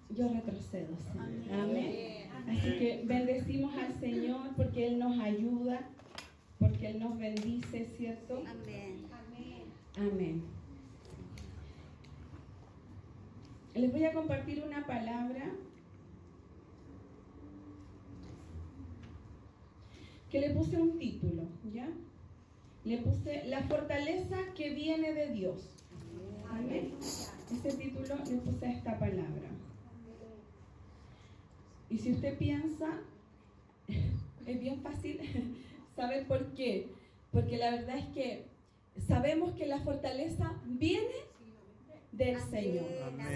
yo retrocedo, Señor. Amén. Así que bendecimos al Señor porque Él nos ayuda, porque Él nos bendice, ¿cierto? Amén. Amén. Les voy a compartir una palabra que le puse un título, ¿ya? Le puse La fortaleza que viene de Dios. Amén. Este título le puse a esta palabra. Y si usted piensa, es bien fácil saber por qué. Porque la verdad es que sabemos que la fortaleza viene del Señor,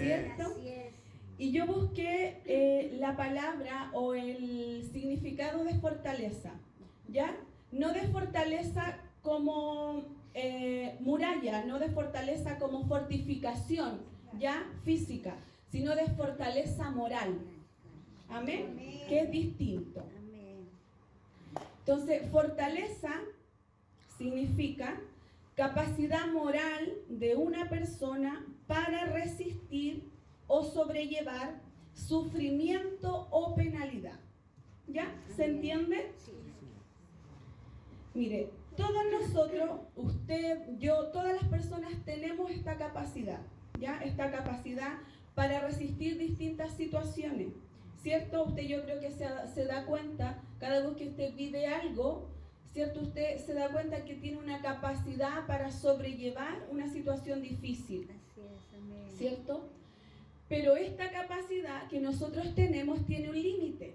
¿cierto? Y yo busqué la palabra o el significado de fortaleza, ¿ya? No de fortaleza como muralla, no de fortaleza como fortificación, ¿ya? Física, sino de fortaleza moral. Amén. Que es distinto. Entonces, fortaleza significa capacidad moral de una persona para resistir o sobrellevar sufrimiento o penalidad. ¿Ya? ¿Se entiende? Sí. Mire, todos nosotros, usted, yo, todas las personas tenemos esta capacidad, ¿ya? Esta capacidad para resistir distintas situaciones, ¿cierto? Usted, yo creo que se da cuenta, cada vez que usted vive algo, ¿cierto? Usted se da cuenta que tiene una capacidad para sobrellevar una situación difícil. Así es, amén. ¿Cierto? Pero esta capacidad que nosotros tenemos tiene un límite.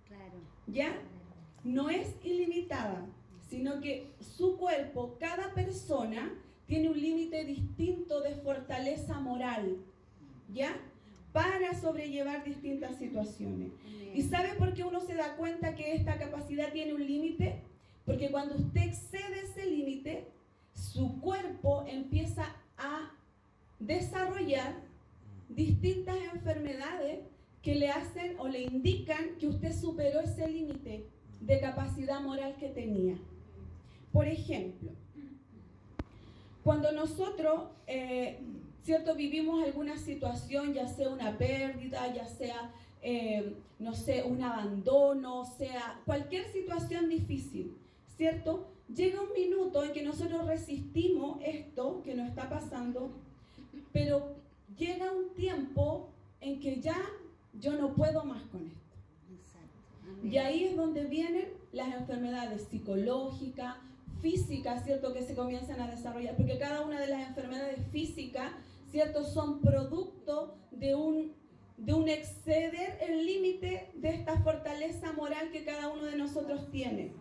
Claro. ¿Ya? No es ilimitada, sino que su cuerpo, cada persona, tiene un límite distinto de fortaleza moral. ¿Ya? Para sobrellevar distintas situaciones. Amén. ¿Y sabe por qué uno se da cuenta que esta capacidad tiene un límite? Porque cuando usted excede ese límite, su cuerpo empieza a desarrollar distintas enfermedades que le hacen o le indican que usted superó ese límite de capacidad moral que tenía. Por ejemplo, cuando nosotros, ¿cierto? Vivimos alguna situación, ya sea una pérdida, ya sea, no sé, un abandono, sea cualquier situación difícil, ¿cierto? Llega un minuto en que nosotros resistimos esto que nos está pasando, pero llega un tiempo en que ya yo no puedo más con esto. Exacto. Y ahí es donde vienen las enfermedades psicológicas, físicas, ¿cierto? Que se comienzan a desarrollar, porque cada una de las enfermedades físicas, ¿cierto? Son producto de un exceder el límite de esta fortaleza moral que cada uno de nosotros tiene.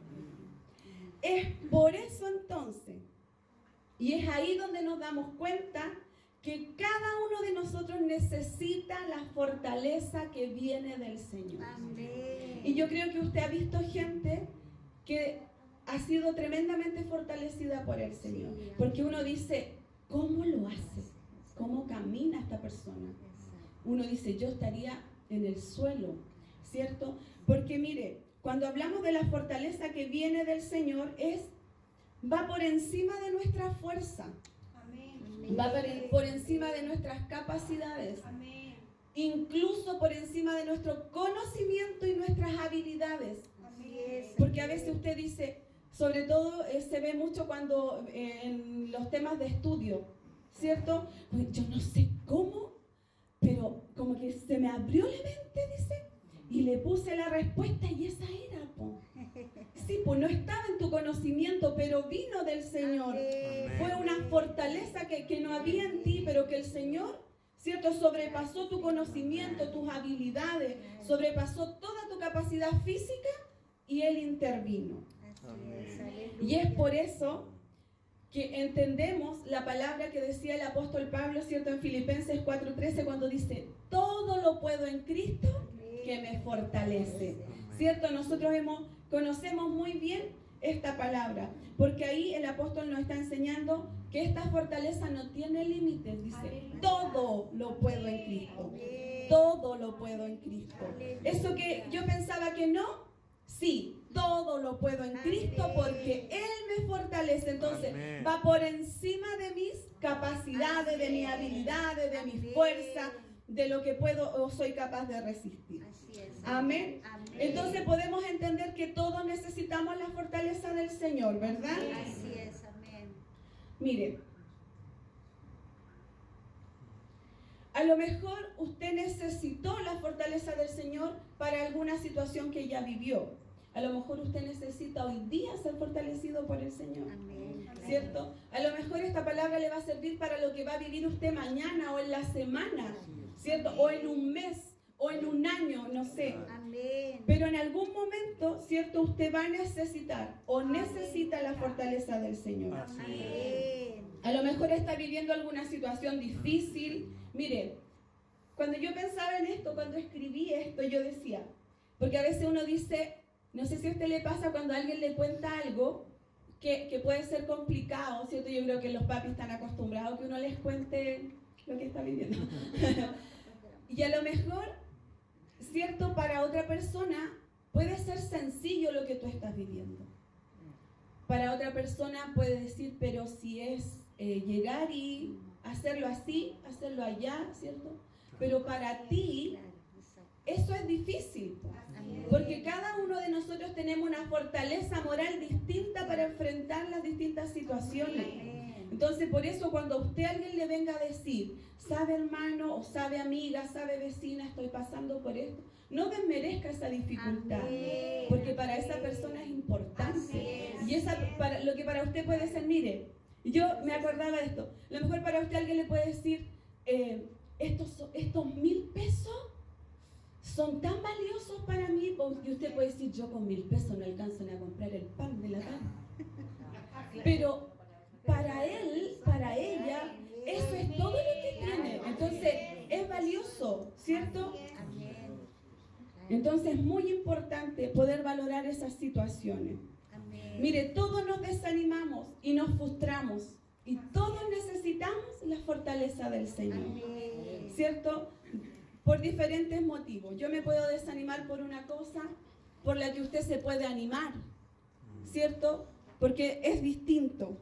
Es por eso entonces, y es ahí donde nos damos cuenta que cada uno de nosotros necesita la fortaleza que viene del Señor. Amén. Y yo creo que usted ha visto gente que ha sido tremendamente fortalecida por el Señor. Porque uno dice, ¿cómo lo hace? ¿Cómo camina esta persona? Uno dice, yo estaría en el suelo, ¿cierto? Porque mire, cuando hablamos de la fortaleza que viene del Señor, va por encima de nuestra fuerza. Va por encima de nuestras capacidades. Amén. Incluso por encima de nuestro conocimiento y nuestras habilidades. Así es. Porque a veces usted dice, sobre todo se ve mucho cuando en los temas de estudio, ¿cierto? Pues yo no sé cómo, pero como que se me abrió la mente, dice, y le puse la respuesta y esa era, po. Sí, pues no estaba en tu conocimiento, pero vino del Señor. Amén. Fue una fortaleza que no había en ti, pero que el Señor, ¿cierto? Sobrepasó tu conocimiento, tus habilidades, sobrepasó toda tu capacidad física y Él intervino. Así es, aleluya. Y es por eso que entendemos la palabra que decía el apóstol Pablo, ¿cierto? En Filipenses 4:13, cuando dice, todo lo puedo en Cristo que me fortalece, ¿cierto? Nosotros conocemos muy bien esta palabra, porque ahí el apóstol nos está enseñando que esta fortaleza no tiene límites, dice, todo lo puedo en Cristo, todo lo puedo en Cristo. Eso que yo pensaba que no, sí, todo lo puedo en Cristo porque Él me fortalece. Entonces va por encima de mis capacidades, de mis habilidades, de mi fuerza, de lo que puedo o soy capaz de resistir. Así es. Amén. Amén. Entonces podemos entender que todos necesitamos la fortaleza del Señor, ¿verdad? Así es. Amén. Mire, a lo mejor usted necesitó la fortaleza del Señor para alguna situación que ya vivió. A lo mejor usted necesita hoy día ser fortalecido por el Señor. Amén. ¿Cierto? A lo mejor esta palabra le va a servir para lo que va a vivir usted mañana o en la semana, ¿cierto? O en un mes o en un año, no sé. Amén. Pero en algún momento, ¿cierto? Usted va a necesitar o necesita la fortaleza del Señor. Amén. A lo mejor está viviendo alguna situación difícil. Mire, cuando yo pensaba en esto, cuando escribí esto, yo decía, porque a veces uno dice, no sé si a usted le pasa cuando alguien le cuenta algo que puede ser complicado, ¿cierto? Yo creo que los papis están acostumbrados a que uno les cuente lo que está viviendo. Y a lo mejor, ¿cierto? Para otra persona puede ser sencillo lo que tú estás viviendo. Para otra persona puede decir, pero si es llegar y hacerlo así, hacerlo allá, ¿cierto? Pero para ti, eso es difícil. Porque cada uno de nosotros tenemos una fortaleza moral distinta para enfrentar las distintas situaciones. Entonces, por eso cuando a usted alguien le venga a decir, sabe hermano, o sabe amiga, sabe vecina, estoy pasando por esto, no desmerezca esa dificultad, porque para esa persona es importante. Y lo que para usted puede ser, mire, yo me acordaba de esto, a lo mejor para usted alguien le puede decir, estos 1,000 pesos son tan valiosos para mí, y usted puede decir, yo con 1,000 pesos no alcanzo ni a comprar el pan de la tarde. Pero para él, para ella, eso es todo lo que tiene. Entonces, es valioso, ¿cierto? Entonces, es muy importante poder valorar esas situaciones. Mire, todos nos desanimamos y nos frustramos. Y todos necesitamos la fortaleza del Señor, ¿cierto? Por diferentes motivos. Yo me puedo desanimar por una cosa por la que usted se puede animar, ¿cierto? Porque es distinto.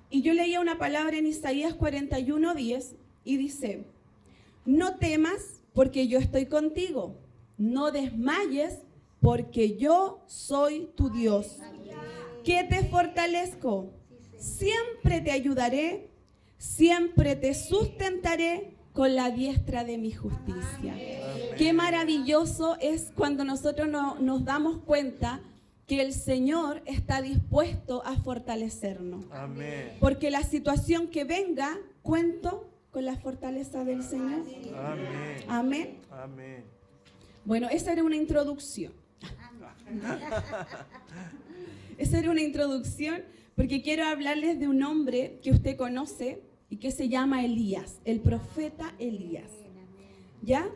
Y yo leía una palabra en Isaías 41:10 y dice, no temas porque yo estoy contigo, no desmayes porque yo soy tu Dios, que te fortalezco, siempre te ayudaré, siempre te sustentaré con la diestra de mi justicia. Qué maravilloso es cuando nosotros nos damos cuenta que el Señor está dispuesto a fortalecernos. Amén. Porque la situación que venga, cuento con la fortaleza del Señor. Amén. Amén. Amén. Bueno, esa era una introducción. Esa era una introducción porque quiero hablarles de un hombre que usted conoce y que se llama Elías, el profeta Elías. ¿Ya?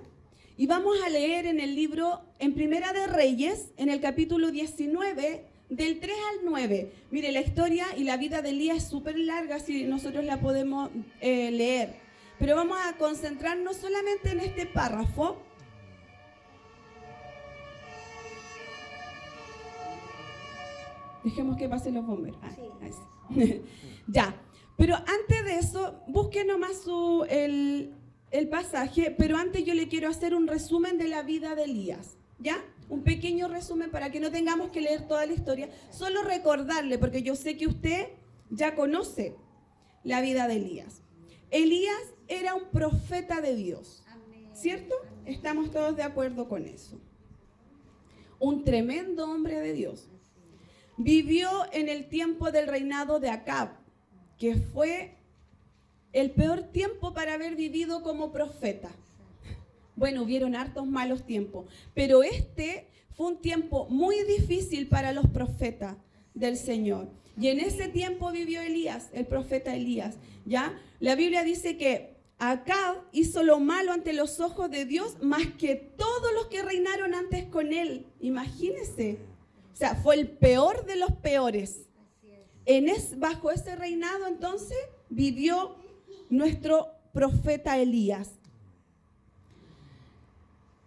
Y vamos a leer en el libro, en Primera de Reyes, en el capítulo 19, del 3 al 9. Mire, la historia y la vida de Elías es súper larga, si nosotros la podemos leer. Pero vamos a concentrarnos solamente en este párrafo. Dejemos que pasen los bomberos. Sí. Ya. Pero antes de eso, busque nomás el pasaje, pero antes yo le quiero hacer un resumen de la vida de Elías, ¿ya? Un pequeño resumen para que no tengamos que leer toda la historia, solo recordarle, porque yo sé que usted ya conoce la vida de Elías. Elías era un profeta de Dios, ¿cierto? Estamos todos de acuerdo con eso. Un tremendo hombre de Dios. Vivió en el tiempo del reinado de Acab, que fue el peor tiempo para haber vivido como profeta. Bueno, hubieron hartos malos tiempos, pero este fue un tiempo muy difícil para los profetas del Señor. Y en ese tiempo vivió Elías, el profeta Elías, ¿ya? La Biblia dice que Acab hizo lo malo ante los ojos de Dios más que todos los que reinaron antes con él. Imagínense. O sea, fue el peor de los peores. Bajo ese reinado, entonces, vivió nuestro profeta Elías.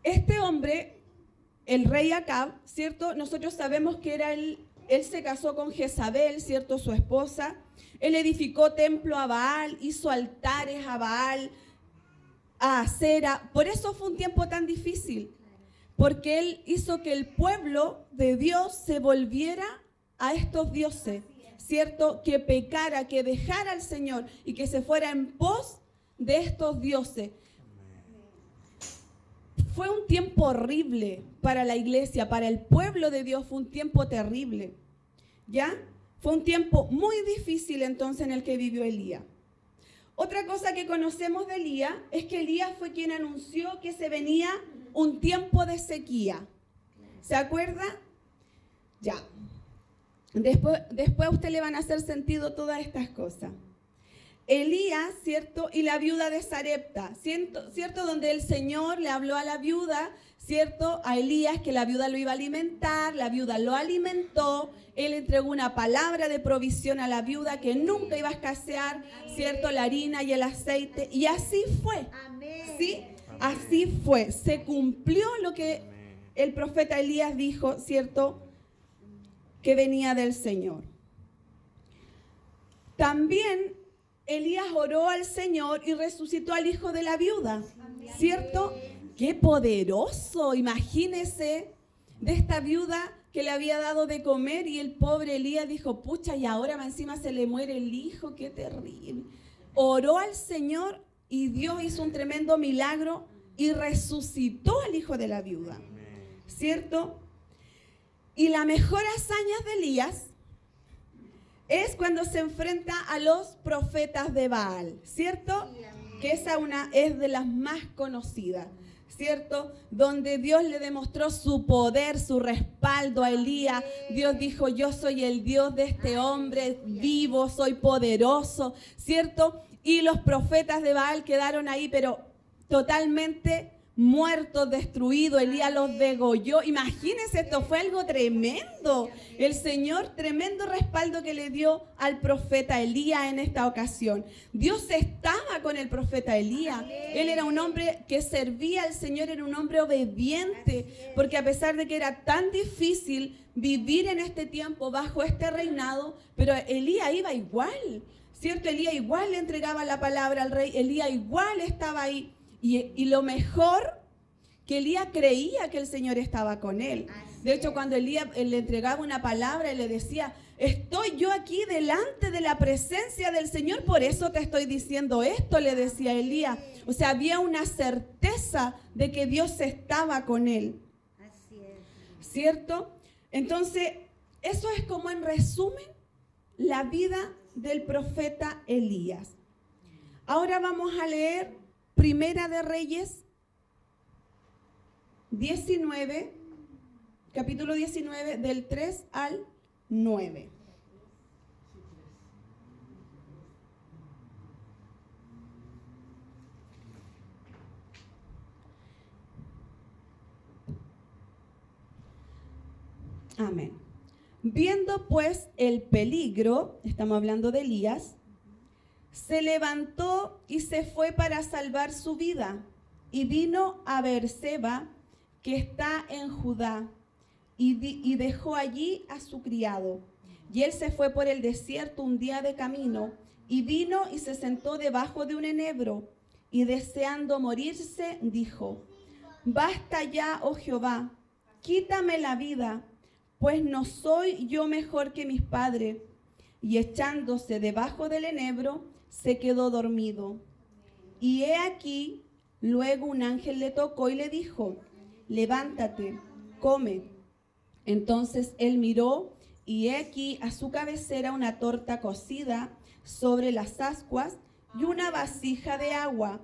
Este hombre, el rey Acab, ¿cierto? Nosotros sabemos que él se casó con Jezabel, ¿cierto? Su esposa. Él edificó templo a Baal, hizo altares a Baal. a Acera. Por eso fue un tiempo tan difícil, porque él hizo que el pueblo de Dios se volviera a estos dioses, ¿cierto? Que pecara, que dejara al Señor y que se fuera en pos de estos dioses. Fue un tiempo horrible para la iglesia, para el pueblo de Dios, fue un tiempo terrible, ¿ya? Fue un tiempo muy difícil entonces en el que vivió Elías. Otra cosa que conocemos de Elías es que Elías fue quien anunció que se venía un tiempo de sequía. ¿Se acuerda? Ya. Después a usted le van a hacer sentido todas estas cosas. Elías, ¿cierto? Y la viuda de Sarepta, ¿cierto? Donde el Señor le habló a la viuda, ¿cierto? A Elías, que la viuda lo iba a alimentar, la viuda lo alimentó, él entregó una palabra de provisión a la viuda que nunca iba a escasear, ¿cierto? La harina y el aceite, y así fue, ¿sí? Así fue, se cumplió lo que el profeta Elías dijo, ¿cierto? Que venía del Señor. También Elías oró al Señor y resucitó al hijo de la viuda, ¿cierto? ¡Qué poderoso! Imagínese de esta viuda que le había dado de comer y el pobre Elías dijo, pucha, y ahora encima se le muere el hijo, ¡qué terrible! Oró al Señor y Dios hizo un tremendo milagro y resucitó al hijo de la viuda, ¿cierto? Y la mejor hazaña de Elías es cuando se enfrenta a los profetas de Baal, ¿cierto? Que esa es de las más conocidas, ¿cierto? Donde Dios le demostró su poder, su respaldo a Elías. Dios dijo, yo soy el Dios de este hombre vivo, soy poderoso, ¿cierto? Y los profetas de Baal quedaron ahí, pero totalmente muertos, destruidos. Elías los degolló. Imagínense, esto fue algo tremendo. El Señor, tremendo respaldo que le dio al profeta Elías en esta ocasión. Dios estaba con el profeta Elías. Él era un hombre que servía al Señor, era un hombre obediente, porque a pesar de que era tan difícil vivir en este tiempo bajo este reinado, pero Elías iba igual, ¿cierto? Elías igual le entregaba la palabra al rey, Elías igual estaba ahí. Y lo mejor, que Elías creía que el Señor estaba con él. De hecho, cuando Elías le entregaba una palabra y le decía, estoy yo aquí delante de la presencia del Señor, por eso te estoy diciendo esto, le decía Elías. O sea, había una certeza de que Dios estaba con él. Así es. ¿Cierto? Entonces, eso es como en resumen la vida del profeta Elías. Ahora vamos a leer Primera de Reyes 19, capítulo 19, del 3 al 9. Amén. Viendo pues el peligro, estamos hablando de Elías, se levantó y se fue para salvar su vida, y vino a Beerseba, que está en Judá, y dejó allí a su criado. Y él se fue por el desierto un día de camino, y vino y se sentó debajo de un enebro, y deseando morirse, dijo, basta ya, oh Jehová, quítame la vida, pues no soy yo mejor que mis padres. Y echándose debajo del enebro, se quedó dormido. Y he aquí, luego un ángel le tocó y le dijo, levántate, come. Entonces él miró, y he aquí a su cabecera una torta cocida sobre las ascuas y una vasija de agua.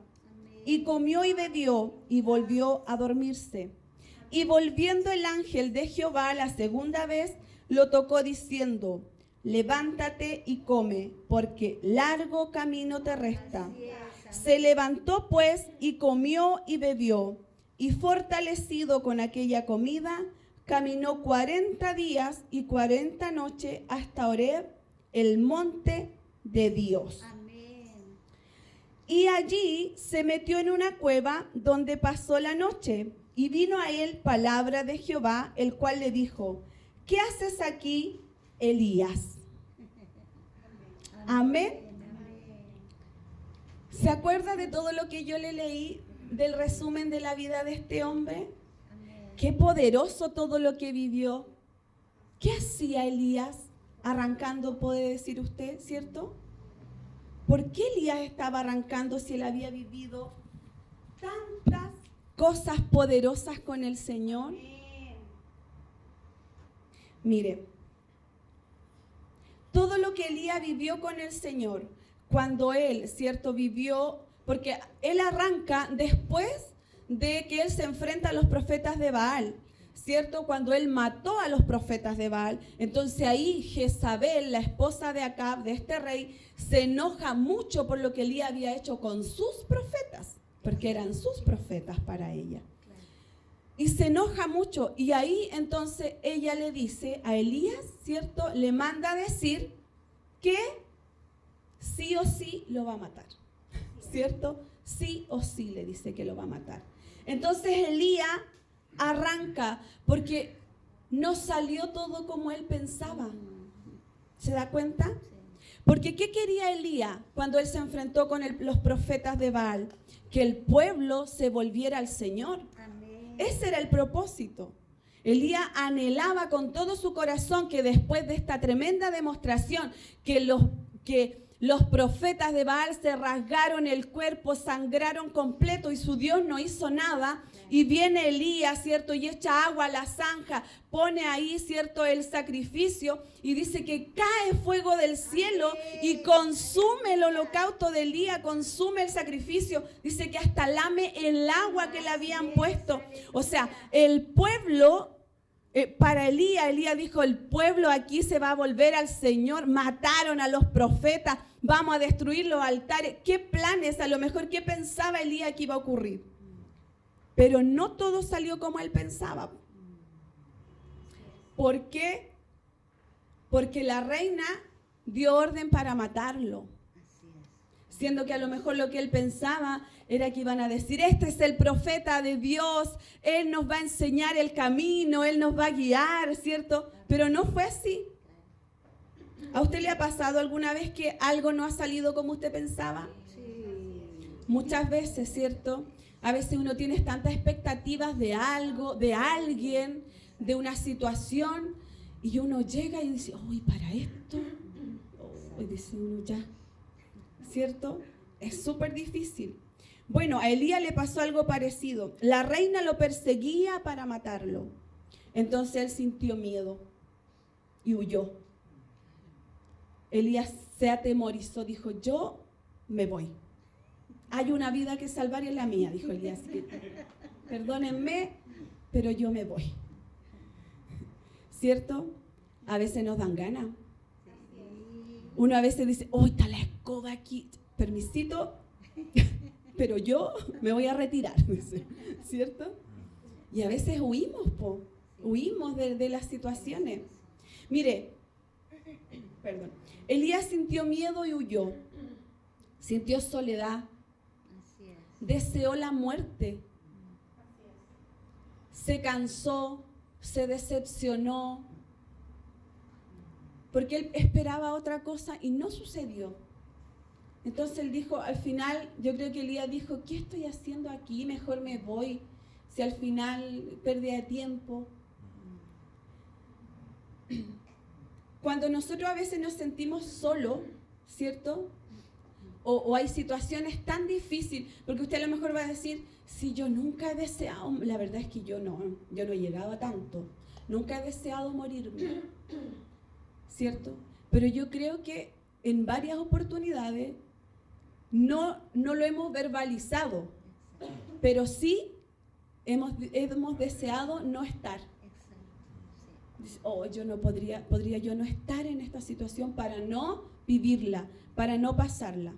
Y comió y bebió, y volvió a dormirse. Y volviendo el ángel de Jehová la segunda vez, lo tocó diciendo, levántate y come, porque largo camino te resta. Se levantó pues y comió y bebió, y fortalecido con aquella comida, caminó 40 días y 40 noches hasta Horeb, el monte de Dios. Amén. Y allí se metió en una cueva donde pasó la noche, y vino a él palabra de Jehová, el cual le dijo, ¿qué haces aquí, Elías? Amén. ¿Se acuerda de todo lo que yo le leí del resumen de la vida de este hombre? Amén. Qué poderoso todo lo que vivió. ¿Qué hacía Elías arrancando, puede decir usted, cierto? ¿Por qué Elías estaba arrancando si él había vivido tantas cosas poderosas con el Señor? Mire, todo lo que Elías vivió con el Señor, cuando él, cierto, vivió, porque él arranca después de que él se enfrenta a los profetas de Baal, cierto, cuando él mató a los profetas de Baal. Entonces ahí Jezabel, la esposa de Acab, de este rey, se enoja mucho por lo que Elías había hecho con sus profetas, porque eran sus profetas para ella. Y se enoja mucho, y ahí entonces ella le dice a Elías, ¿cierto? Le manda a decir que sí o sí lo va a matar, ¿cierto? Sí o sí le dice que lo va a matar. Entonces Elías arranca porque no salió todo como él pensaba. ¿Se da cuenta? Porque ¿qué quería Elías cuando él se enfrentó con los profetas de Baal? Que el pueblo se volviera al Señor. Ese era el propósito. Elías anhelaba con todo su corazón que después de esta tremenda demostración que los profetas de Baal se rasgaron el cuerpo, sangraron completo y su Dios no hizo nada. Y viene Elías, ¿cierto? Y echa agua a la zanja, pone ahí, ¿cierto? El sacrificio y dice que cae fuego del cielo y consume el holocausto de Elías, consume el sacrificio. Dice que hasta lame el agua que le habían puesto. O sea, el pueblo, para Elías dijo, el pueblo aquí se va a volver al Señor. Mataron a los profetas, vamos a destruir los altares. ¿Qué planes? A lo mejor, ¿qué pensaba Elías que iba a ocurrir? Pero no todo salió como él pensaba. ¿Por qué? Porque la reina dio orden para matarlo. Siendo que a lo mejor lo que él pensaba era que iban a decir, este es el profeta de Dios, él nos va a enseñar el camino, él nos va a guiar, ¿cierto? Pero no fue así. ¿A usted le ha pasado alguna vez que algo no ha salido como usted pensaba? Sí. Muchas veces, ¿cierto? A veces uno tiene tantas expectativas de algo, de alguien, de una situación, y uno llega y dice, uy, para esto, y dice uno ya, ¿cierto? Es súper difícil. Bueno, a Elías le pasó algo parecido. La reina lo perseguía para matarlo. Entonces él sintió miedo y huyó. Elías se atemorizó, dijo, yo me voy. Hay una vida que salvar y es la mía, dijo Elías. Perdónenme, pero yo me voy. ¿Cierto? A veces nos dan ganas. Uno a veces dice, oh, está la escoba aquí, permisito, pero yo me voy a retirar, ¿cierto? Y a veces huimos de las situaciones. Mire, perdón, Elías sintió miedo y huyó, sintió soledad, deseó la muerte, se cansó, se decepcionó, porque él esperaba otra cosa y no sucedió. Entonces él dijo, al final, yo creo que Elías dijo, ¿qué estoy haciendo aquí? Mejor me voy, si al final pérdida de tiempo. Cuando nosotros a veces nos sentimos solos, ¿cierto? O hay situaciones tan difíciles, porque usted a lo mejor va a decir, si yo nunca he deseado, la verdad es que yo no he llegado a tanto, nunca he deseado morirme, ¿cierto? Pero yo creo que en varias oportunidades no lo hemos verbalizado, pero sí hemos deseado no estar. Oh, yo no podría yo no estar en esta situación para no vivirla, para no pasarla.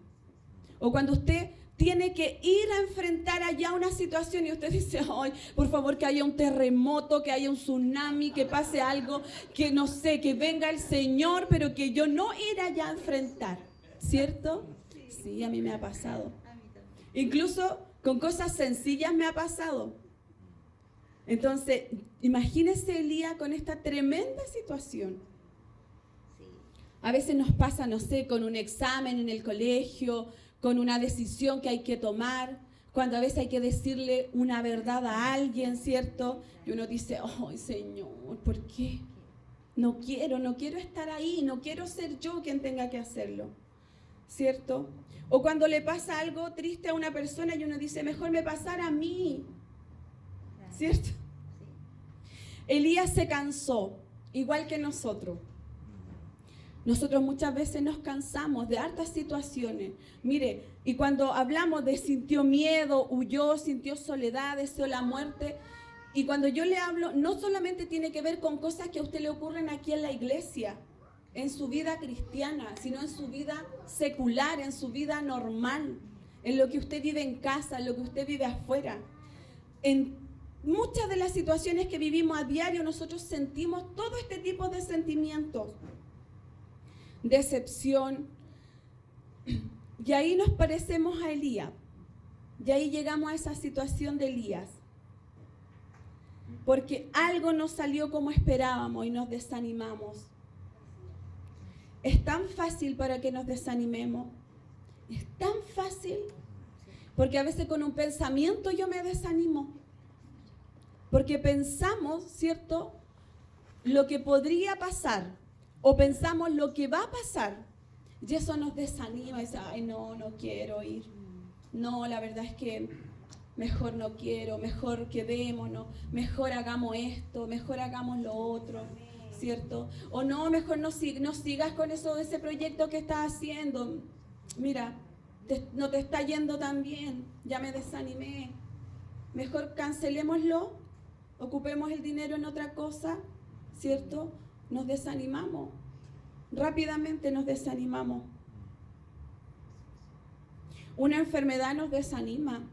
O cuando usted tiene que ir a enfrentar allá una situación y usted dice, ay, por favor que haya un terremoto, que haya un tsunami, que pase algo, que no sé, que venga el Señor, pero que yo no ir allá a enfrentar, ¿cierto? Sí, a mí me ha pasado. Incluso con cosas sencillas me ha pasado. Entonces, imagínese Elías con esta tremenda situación. A veces nos pasa, no sé, con un examen en el colegio, con una decisión que hay que tomar, cuando a veces hay que decirle una verdad a alguien, ¿cierto? Y uno dice, ¡ay, Señor! ¿Por qué? No quiero estar ahí, no quiero ser yo quien tenga que hacerlo, ¿cierto? O cuando le pasa algo triste a una persona y uno dice, mejor me pasara a mí, ¿cierto? Elías se cansó, igual que nosotros. Nosotros muchas veces nos cansamos de hartas situaciones. Mire, y cuando hablamos de sintió miedo, huyó, sintió soledad, deseó la muerte, y cuando yo le hablo, no solamente tiene que ver con cosas que a usted le ocurren aquí en la iglesia, en su vida cristiana, sino en su vida secular, en su vida normal, en lo que usted vive en casa, en lo que usted vive afuera. En muchas de las situaciones que vivimos a diario, nosotros sentimos todo este tipo de sentimientos. Decepción. Y ahí nos parecemos a Elías. Y ahí llegamos a esa situación de Elías. Porque algo no salió como esperábamos y nos desanimamos. Es tan fácil para que nos desanimemos. Es tan fácil. Porque a veces con un pensamiento yo me desanimo. Porque pensamos, ¿cierto?, lo que podría pasar. O pensamos lo que va a pasar. Y eso nos desanima. Y dice, ay, no quiero ir. No, la verdad es que mejor no quiero, mejor quedémonos, mejor hagamos esto, mejor hagamos lo otro, ¿cierto? O no, mejor no sigas con ese proyecto que estás haciendo. Mira, no te está yendo tan bien, ya me desanimé. Mejor cancelémoslo, ocupemos el dinero en otra cosa, ¿cierto? Nos desanimamos, rápidamente nos desanimamos. Una enfermedad nos desanima,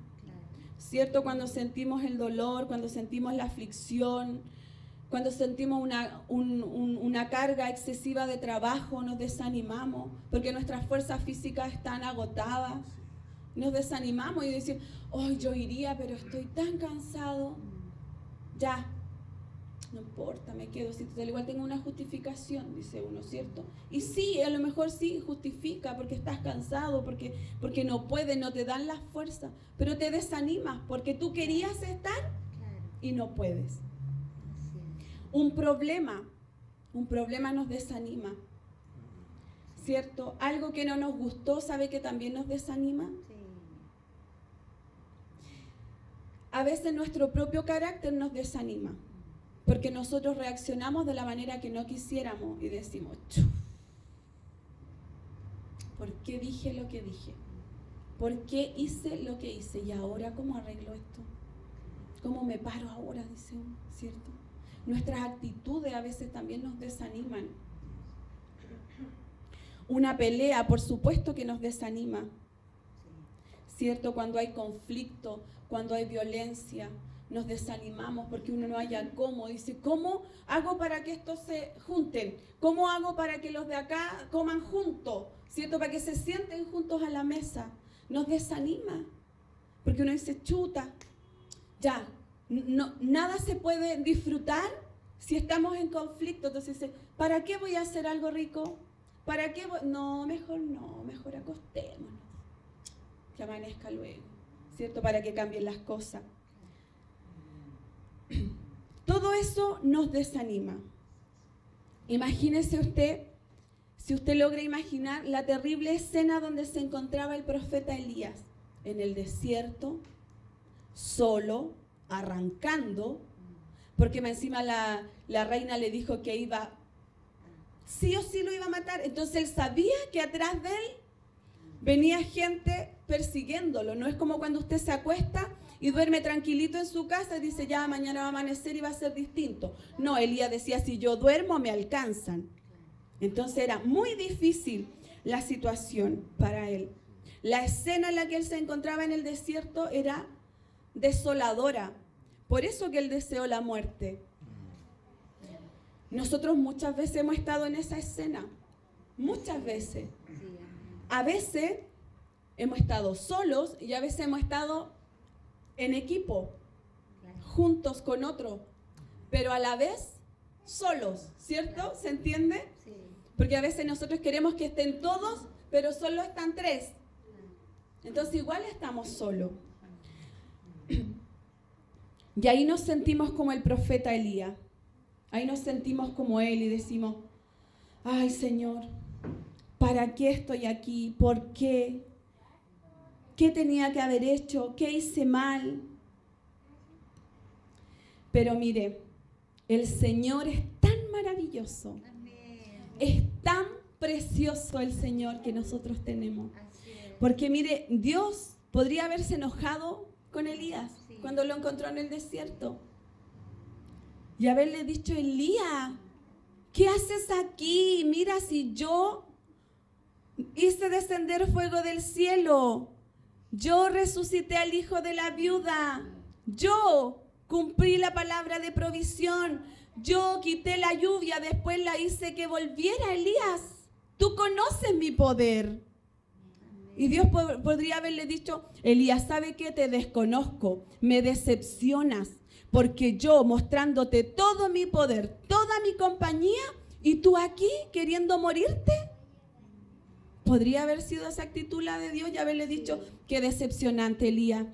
¿cierto? Cuando sentimos el dolor, cuando sentimos la aflicción, cuando sentimos una carga excesiva de trabajo, nos desanimamos, porque nuestras fuerzas físicas están agotadas. Nos desanimamos y decimos, oh, yo iría, pero estoy tan cansado. Ya, no importa, me quedo. Si al igual tengo una justificación, dice uno, ¿cierto? Y sí, a lo mejor sí justifica porque estás cansado, porque no puedes, no te dan las fuerzas, pero te desanimas porque tú querías estar y no puedes. Un problema nos desanima, ¿cierto? Algo que no nos gustó, ¿sabe que también nos desanima? A veces nuestro propio carácter nos desanima. Porque nosotros reaccionamos de la manera que no quisiéramos y decimos, ¿por qué dije lo que dije? ¿Por qué hice lo que hice? ¿Y ahora cómo arreglo esto? ¿Cómo me paro ahora? Dice uno, ¿cierto? Nuestras actitudes a veces también nos desaniman. Una pelea, por supuesto que nos desanima, ¿cierto? Cuando hay conflicto, cuando hay violencia, nos desanimamos porque uno no haya cómo. Dice, ¿cómo hago para que estos se junten? ¿Cómo hago para que los de acá coman juntos? ¿Cierto? Para que se sienten juntos a la mesa. Nos desanima. Porque uno dice, chuta, ya, no, nada se puede disfrutar si estamos en conflicto. Entonces dice, ¿para qué voy a hacer algo rico? ¿Para qué voy? No, mejor acostémonos. Que amanezca luego, ¿cierto? Para que cambien las cosas. Todo eso nos desanima. Imagínese usted, si usted logra imaginar la terrible escena donde se encontraba el profeta Elías, en el desierto, solo, arrancando, porque encima la reina le dijo que iba, sí o sí lo iba a matar. Entonces él sabía que atrás de él venía gente persiguiéndolo. No es como cuando usted se acuesta y duerme tranquilito en su casa y dice, ya mañana va a amanecer y va a ser distinto. No, Elías decía, si yo duermo me alcanzan. Entonces era muy difícil la situación para él. La escena en la que él se encontraba en el desierto era desoladora. Por eso que él deseó la muerte. Nosotros muchas veces hemos estado en esa escena. Muchas veces. A veces hemos estado solos y a veces hemos estado en equipo, juntos con otro, pero a la vez solos, ¿cierto? ¿Se entiende? Porque a veces nosotros queremos que estén todos, pero solo están 3. Entonces igual estamos solos. Y ahí nos sentimos como el profeta Elías. Ahí nos sentimos como él y decimos, ay Señor, ¿para qué estoy aquí? ¿Por qué? ¿Qué tenía que haber hecho? ¿Qué hice mal? Pero mire, el Señor es tan maravilloso. Amén. Es tan precioso el Señor que nosotros tenemos. Así es. Porque mire, Dios podría haberse enojado con Elías Sí. cuando lo encontró en el desierto. Y haberle dicho, Elías, ¿qué haces aquí? Mira, si yo hice descender fuego del cielo, yo resucité al hijo de la viuda, yo cumplí la palabra de provisión, yo quité la lluvia, después la hice que volviera. Elías, tú conoces mi poder. Y Dios podría haberle dicho, Elías, ¿sabe qué? Te desconozco, me decepcionas, porque yo mostrándote todo mi poder, toda mi compañía, y tú aquí queriendo morirte. Podría haber sido esa actitud la de Dios y haberle dicho, qué decepcionante, Elías,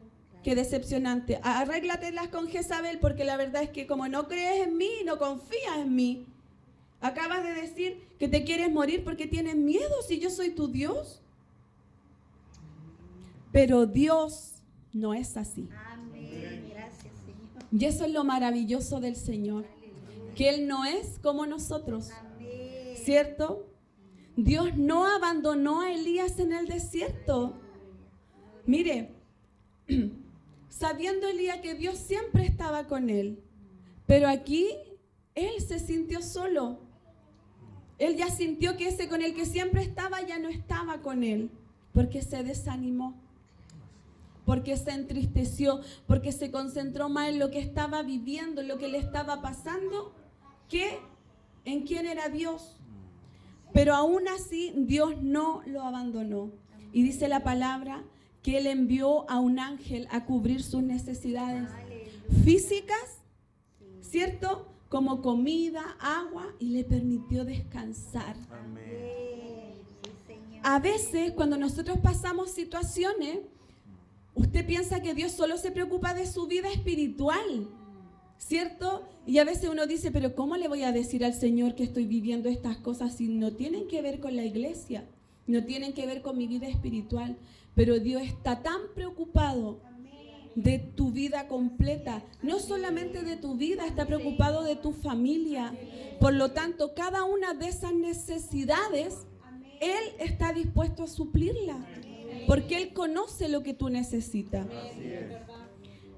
qué decepcionante. Arréglatelas con Jezabel, porque la verdad es que como no crees en mí, no confías en mí. Acabas de decir que te quieres morir porque tienes miedo si yo soy tu Dios. Pero Dios no es así. Amén. Gracias, Señor. Y eso es lo maravilloso del Señor, que Él no es como nosotros, Amén. ¿cierto? Dios no abandonó a Elías en el desierto. Mire, sabiendo Elías que Dios siempre estaba con él, pero aquí él se sintió solo. Él ya sintió que ese con el que siempre estaba ya no estaba con él, porque se desanimó, porque se entristeció, porque se concentró más en lo que estaba viviendo, en lo que le estaba pasando, que en quién era Dios. Pero aún así Dios no lo abandonó. Y dice la palabra que Él envió a un ángel a cubrir sus necesidades físicas, ¿cierto? Como comida, agua, y le permitió descansar. Amén. Sí, Señor. A veces cuando nosotros pasamos situaciones, usted piensa que Dios solo se preocupa de su vida espiritual, ¿cierto? Y a veces uno dice, pero ¿cómo le voy a decir al Señor que estoy viviendo estas cosas si no tienen que ver con la iglesia? No tienen que ver con mi vida espiritual. Pero Dios está tan preocupado de tu vida completa, no solamente de tu vida, está preocupado de tu familia. Por lo tanto, cada una de esas necesidades, Él está dispuesto a suplirla, porque Él conoce lo que tú necesitas.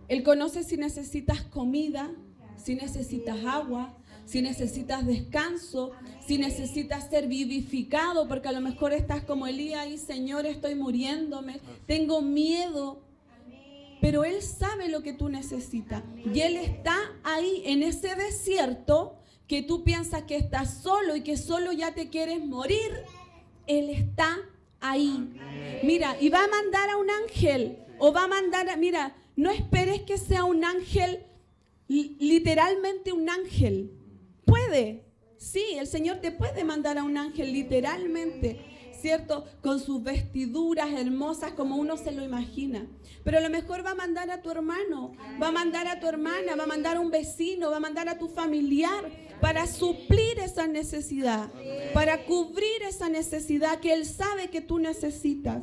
Él conoce si necesitas comida, si necesitas agua, si necesitas descanso, si necesitas ser vivificado, porque a lo mejor estás como Elías y Señor, estoy muriéndome, tengo miedo. Pero Él sabe lo que tú necesitas. Y Él está ahí en ese desierto que tú piensas que estás solo y que solo ya te quieres morir. Él está ahí. Mira, y va a mandar a un ángel. O va a mandar, mira, no esperes que sea un ángel, literalmente un ángel. Puede, sí, el Señor te puede mandar a un ángel literalmente, ¿cierto? Con sus vestiduras hermosas como uno se lo imagina. Pero a lo mejor va a mandar a tu hermano, va a mandar a tu hermana, va a mandar a un vecino, va a mandar a tu familiar para suplir esa necesidad, para cubrir esa necesidad que Él sabe que tú necesitas.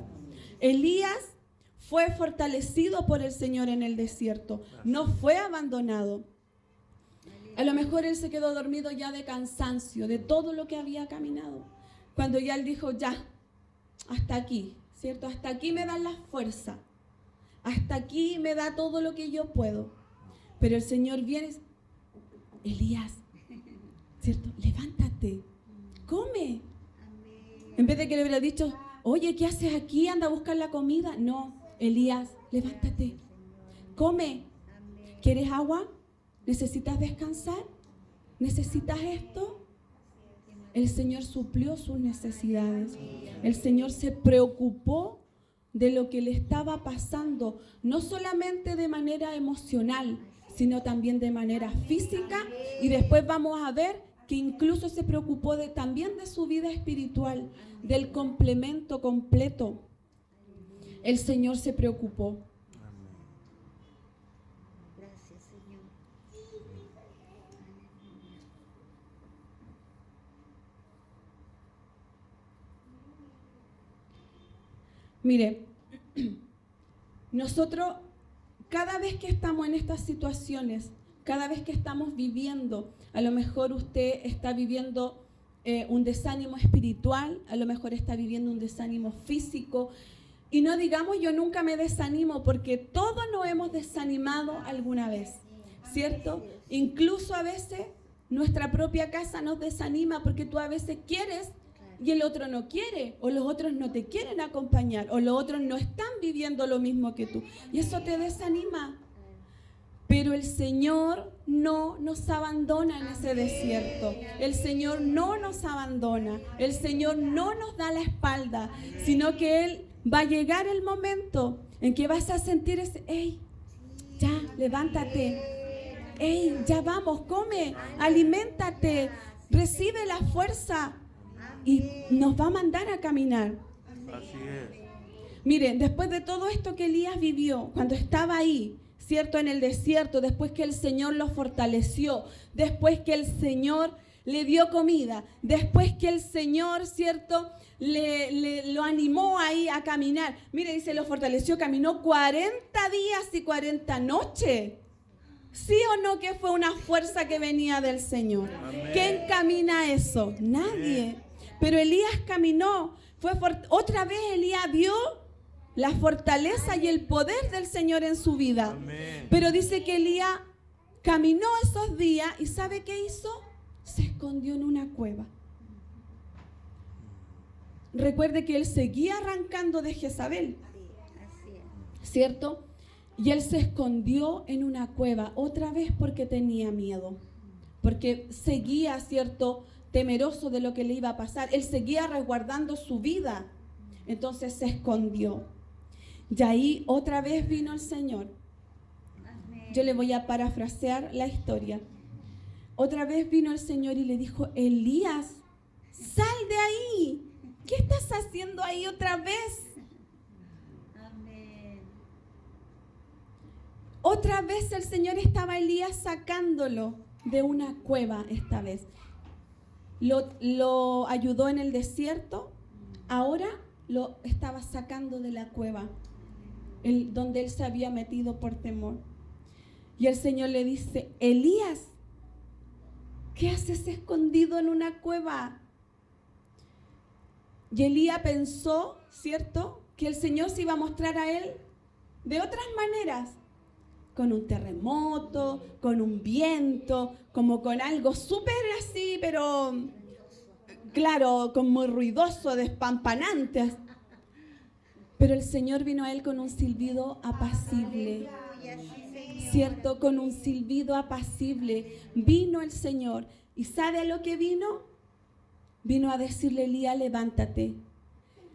Elías fue fortalecido por el Señor en el desierto, no fue abandonado. A lo mejor él se quedó dormido ya de cansancio, de todo lo que había caminado. Cuando ya él dijo, ya, hasta aquí, ¿cierto? Hasta aquí me dan las fuerzas. Hasta aquí me da todo lo que yo puedo. Pero el Señor viene, Elías, ¿cierto? Levántate, come. En vez de que le hubiera dicho, oye, ¿qué haces aquí? Anda a buscar la comida. No, Elías, levántate, come. ¿Quieres agua? ¿Necesitas descansar? ¿Necesitas esto? El Señor suplió sus necesidades. El Señor se preocupó de lo que le estaba pasando, no solamente de manera emocional, sino también de manera física. Y después vamos a ver que incluso se preocupó también de su vida espiritual, del complemento completo. El Señor se preocupó. Gracias, Señor. Mire, nosotros cada vez que estamos en estas situaciones, cada vez que estamos viviendo, a lo mejor usted está viviendo un desánimo espiritual, a lo mejor está viviendo un desánimo físico, y no digamos yo nunca me desanimo, porque todos nos hemos desanimado alguna vez, ¿cierto? Incluso a veces nuestra propia casa nos desanima porque tú a veces quieres y el otro no quiere, o los otros no te quieren acompañar, o los otros no están viviendo lo mismo que tú, y eso te desanima. Pero el Señor no nos abandona en ese desierto. El Señor no nos abandona. El Señor no nos da la espalda, sino que Él va a llegar el momento en que vas a sentir ese, hey, ya, levántate. Hey, ya vamos, come, aliméntate, recibe la fuerza y nos va a mandar a caminar. Así es. Miren, después de todo esto que Elías vivió, cuando estaba ahí, ¿cierto? En el desierto, después que el Señor lo fortaleció, después que el Señor le dio comida, después que el Señor, ¿cierto? Lo animó ahí a caminar. Mire, dice, lo fortaleció, caminó 40 días y 40 noches. ¿Sí o no que fue una fuerza que venía del Señor? Amén. ¿Quién camina eso? Nadie. Pero Elías caminó. Otra vez Elías vio la fortaleza y el poder del Señor en su vida. Amén. Pero dice que Elías caminó esos días y ¿sabe qué hizo? Se escondió en una cueva. Recuerde que él seguía arrancando de Jezabel, Sí, así es. ¿cierto? Y él se escondió en una cueva, otra vez porque tenía miedo, porque seguía, ¿cierto?, temeroso de lo que le iba a pasar. Él seguía resguardando su vida, entonces se escondió. Y ahí otra vez vino el Señor. Amén. Yo le voy a parafrasear la historia. Otra vez vino el Señor y le dijo, Elías, sal de ahí. ¿Qué estás haciendo ahí otra vez? Amén. Otra vez el Señor estaba a Elías sacándolo de una cueva esta vez. Lo ayudó en el desierto, ahora lo estaba sacando de la cueva, donde él se había metido por temor. Y el Señor le dice, Elías, ¿qué haces escondido en una cueva? Y Elías pensó, ¿cierto?, que el Señor se iba a mostrar a él de otras maneras, con un terremoto, con un viento, como con algo súper así, pero claro, como muy ruidoso, despampanante. Pero el Señor vino a él con un silbido apacible, Aleluya, sí, Señor. ¿cierto? Con un silbido apacible. Vino el Señor. ¿Y sabe a lo que vino? Vino a decirle a Elías, levántate.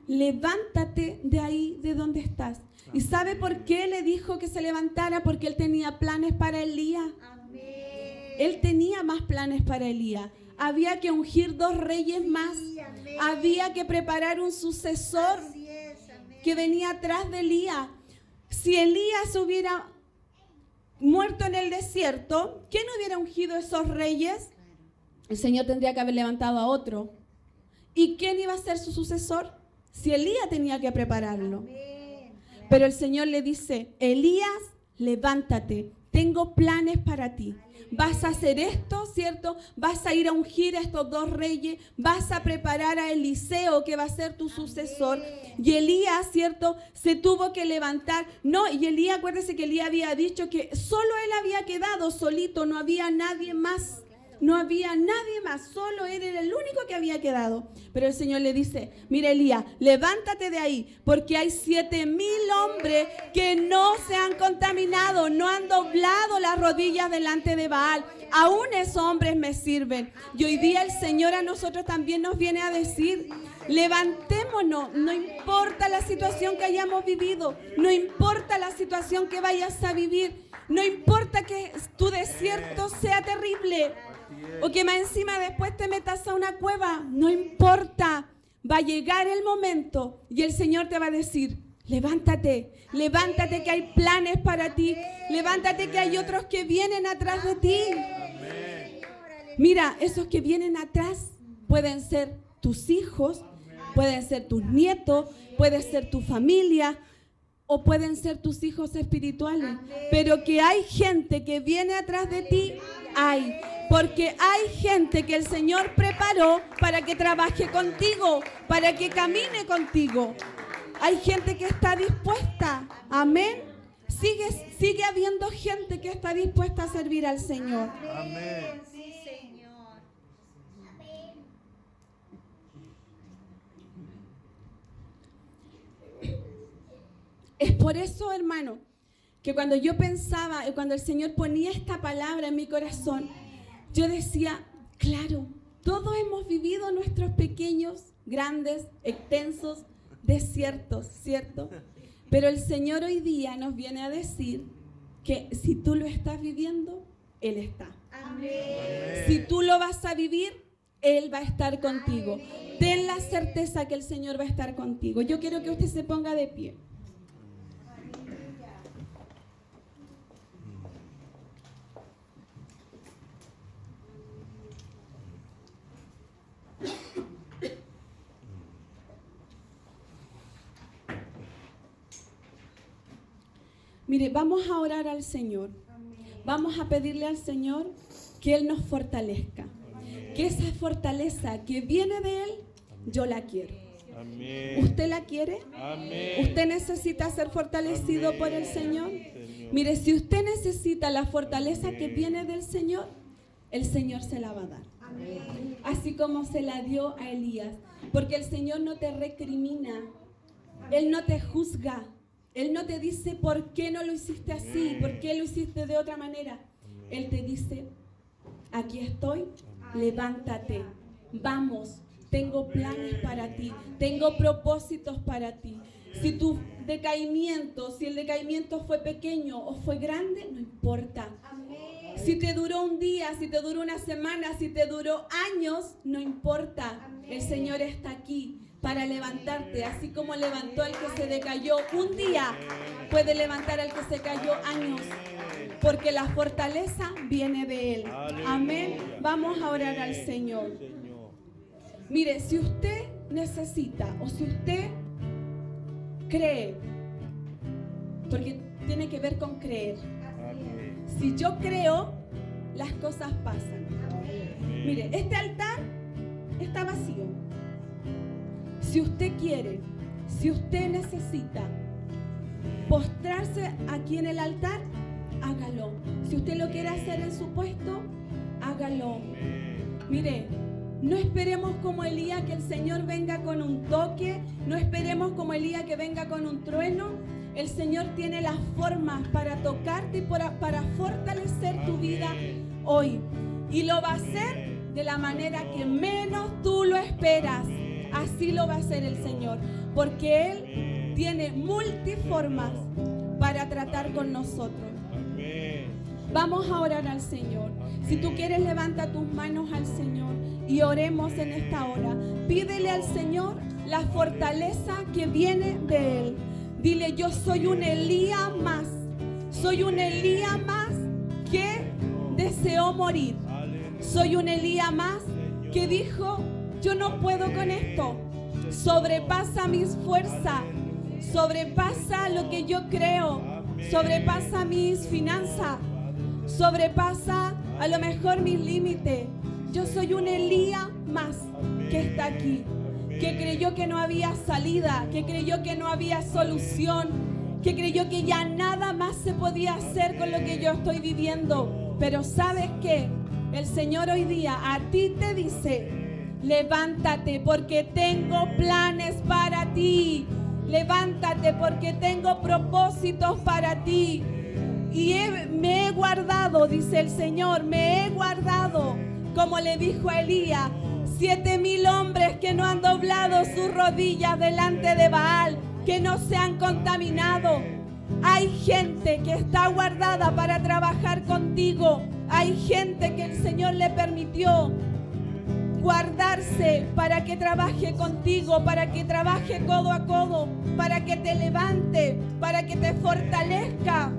Levántate de ahí, de donde estás. ¿Y sabe por qué le dijo que se levantara? Porque él tenía planes para Elías. Amén. Él tenía más planes para Elías. Había que ungir 2 reyes más. Sí, amén. Había que preparar un sucesor Así es, amén. que venía atrás de Elías. Si Elías hubiera muerto en el desierto, ¿quién hubiera ungido esos reyes? El Señor tendría que haber levantado a otro. ¿Y quién iba a ser su sucesor? Si Elías tenía que prepararlo. Amén. Pero el Señor le dice, Elías, levántate, tengo planes para ti. Vas a hacer esto, ¿cierto? Vas a ir a ungir a estos 2 reyes, vas a preparar a Eliseo, que va a ser tu sucesor. Y Elías, ¿cierto?, se tuvo que levantar. No, y Elías, acuérdese que Elías había dicho que solo él había quedado solito, no había nadie más. No había nadie más, solo él era el único que había quedado. Pero el Señor le dice, mira Elías, levántate de ahí, porque hay 7,000 hombres que no se han contaminado, no han doblado las rodillas delante de Baal. Aún esos hombres me sirven. Y hoy día el Señor a nosotros también nos viene a decir, levantémonos, no importa la situación que hayamos vivido, no importa la situación que vayas a vivir, no importa que tu desierto sea terrible, o que más encima después te metas a una cueva, no importa. Va a llegar el momento y el Señor te va a decir, Levántate, levántate que hay planes para ti. Levántate que hay otros que vienen atrás de ti. Mira, esos que vienen atrás pueden ser tus hijos, pueden ser tus nietos, puede ser tu familia o pueden ser tus hijos espirituales. Pero que hay gente que viene atrás de ti, hay. Porque hay gente que el Señor preparó para que trabaje contigo, para que camine contigo. Hay gente que está dispuesta. Amén. Sigue habiendo gente que está dispuesta a servir al Señor. Amén. Sí, Señor. Es por eso, hermano, que cuando yo pensaba, cuando el Señor ponía esta palabra en mi corazón, yo decía, claro, todos hemos vivido nuestros pequeños, grandes, extensos desiertos, ¿cierto? Pero el Señor hoy día nos viene a decir que si tú lo estás viviendo, Él está. Amén. Si tú lo vas a vivir, Él va a estar contigo. Ten la certeza que el Señor va a estar contigo. Yo quiero que usted se ponga de pie. Mire, vamos a orar al Señor. Vamos a pedirle al Señor que Él nos fortalezca. Que esa fortaleza que viene de Él, yo la quiero. Amén. ¿Usted la quiere? Amén. ¿Usted necesita ser fortalecido Amén. por el Señor? Señor. Mire, si usted necesita la fortaleza que viene del Señor, el Señor se la va a dar. Así como se la dio a Elías. Porque el Señor no te recrimina. Él no te juzga. Él no te dice por qué no lo hiciste así, por qué lo hiciste de otra manera. Él te dice, aquí estoy, levántate, vamos, tengo planes para ti, tengo propósitos para ti. Si tu decaimiento, si el decaimiento fue pequeño o fue grande, no importa. Si te duró un día, si te duró una semana, si te duró años, no importa. El Señor está aquí para levantarte, así como levantó al que se decayó un día, puede levantar al que se cayó años, porque la fortaleza viene de Él. Amén. Vamos a orar al Señor. Mire, si usted necesita o si usted cree, porque tiene que ver con creer. Si yo creo, las cosas pasan. Mire, este altar está vacío. Si usted quiere, si usted necesita postrarse aquí en el altar, hágalo. Si usted lo quiere hacer en su puesto, hágalo. Mire, no esperemos como Elías que el Señor venga con un toque, no esperemos como Elías que venga con un trueno. El Señor tiene las formas para tocarte y para fortalecer tu vida hoy. Y lo va a hacer de la manera que menos tú lo esperas. Así lo va a hacer el Señor, porque Él tiene multiformas para tratar con nosotros. Vamos a orar al Señor. Si tú quieres, levanta tus manos al Señor y oremos en esta hora. Pídele al Señor la fortaleza que viene de Él. Dile, yo soy un Elías más. Soy un Elías más que deseó morir. Soy un Elías más que dijo, yo no puedo con esto. Sobrepasa mis fuerzas. Sobrepasa lo que yo creo. Sobrepasa mis finanzas. Sobrepasa a lo mejor mis límites. Yo soy un Elías más que está aquí, que creyó que no había salida, que creyó que no había solución, que creyó que ya nada más se podía hacer con lo que yo estoy viviendo. Pero ¿sabes qué? El Señor hoy día a ti te dice, levántate porque tengo planes para ti. Levántate porque tengo propósitos para ti. Y me he guardado, dice el Señor, me he guardado, como le dijo a Elías, 7,000 hombres que no han doblado sus rodillas delante de Baal, que no se han contaminado. Hay gente que está guardada para trabajar contigo. Hay gente que el Señor le permitió guardarse para que trabaje contigo, para que trabaje codo a codo, para que te levante, para que te fortalezca.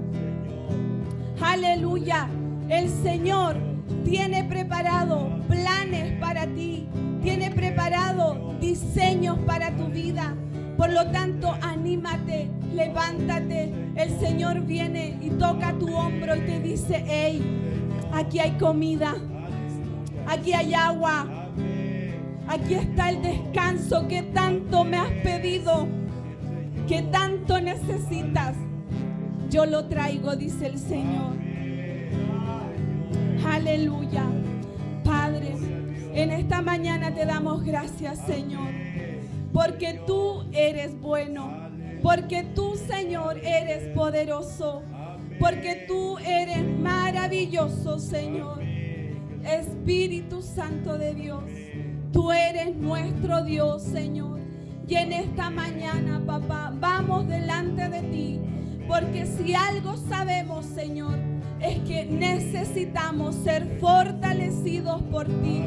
Aleluya. El Señor tiene preparado planes para ti, tiene preparado diseños para tu vida. Por lo tanto, anímate, levántate. El Señor viene y toca tu hombro y te dice: hey, aquí hay comida, aquí hay agua, aquí está el descanso que tanto me has pedido, que tanto necesitas. Yo lo traigo, dice el Señor. Aleluya. Padre, en esta mañana te damos gracias, Señor, porque tú eres bueno, porque tú, Señor, eres poderoso, porque tú eres maravilloso, Señor. Espíritu Santo de Dios, tú eres nuestro Dios, Señor. Y en esta mañana, papá, vamos delante de ti, porque si algo sabemos, Señor, es que necesitamos ser fortalecidos por ti,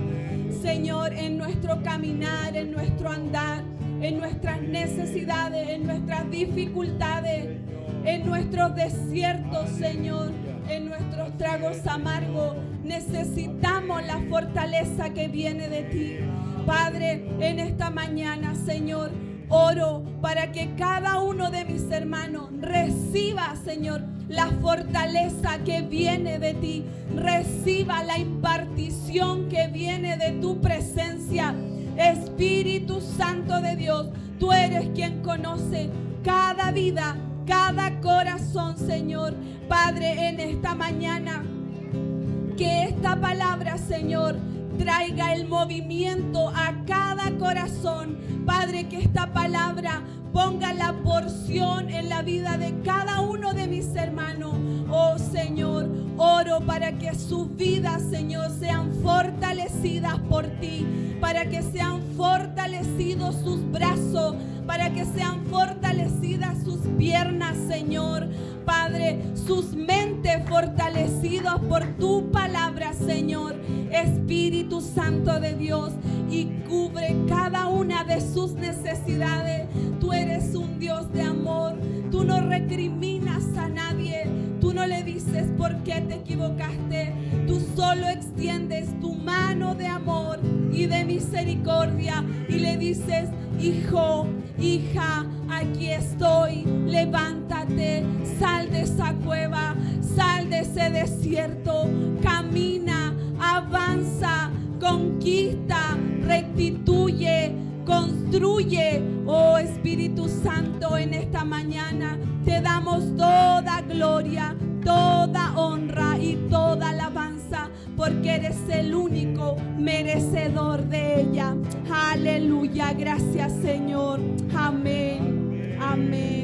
Señor, en nuestro caminar, en nuestro andar, en nuestras necesidades, en nuestras dificultades, en nuestros desiertos, Señor, en nuestros tragos amargos. Necesitamos la fortaleza que viene de ti. Padre, en esta mañana, Señor, oro para que cada uno de mis hermanos reciba, Señor, la fortaleza que viene de ti. Reciba la impartición que viene de tu presencia. Espíritu Santo de Dios, tú eres quien conoce cada vida, cada corazón, Señor. Padre, en esta mañana, que esta palabra, Señor, traiga el movimiento a cada corazón. Padre, que esta palabra ponga la porción en la vida de cada uno de mis hermanos. Oh Señor, oro para que sus vidas, Señor, sean fortalecidas por ti, para que sean fortalecidos sus brazos, para que sean fortalecidas sus piernas, Señor. Padre, sus mentes fortalecidas por tu palabra, Señor. Espíritu Santo de Dios, y cubre cada una de sus necesidades. Tú eres un Dios de amor. Tú no recriminas a nadie. Tú no le dices por qué te equivocaste. Tú solo extiendes tu mano de amor y de misericordia y le dices: hijo, hija, aquí estoy. Levántate, sal de esa cueva, sal de ese desierto, camina, avanza, conquista, restituye, construye. Oh Espíritu Santo, en esta mañana te damos toda gloria, toda honra y toda alabanza, porque eres el único merecedor de ella. Aleluya, gracias Señor. Amén, amén.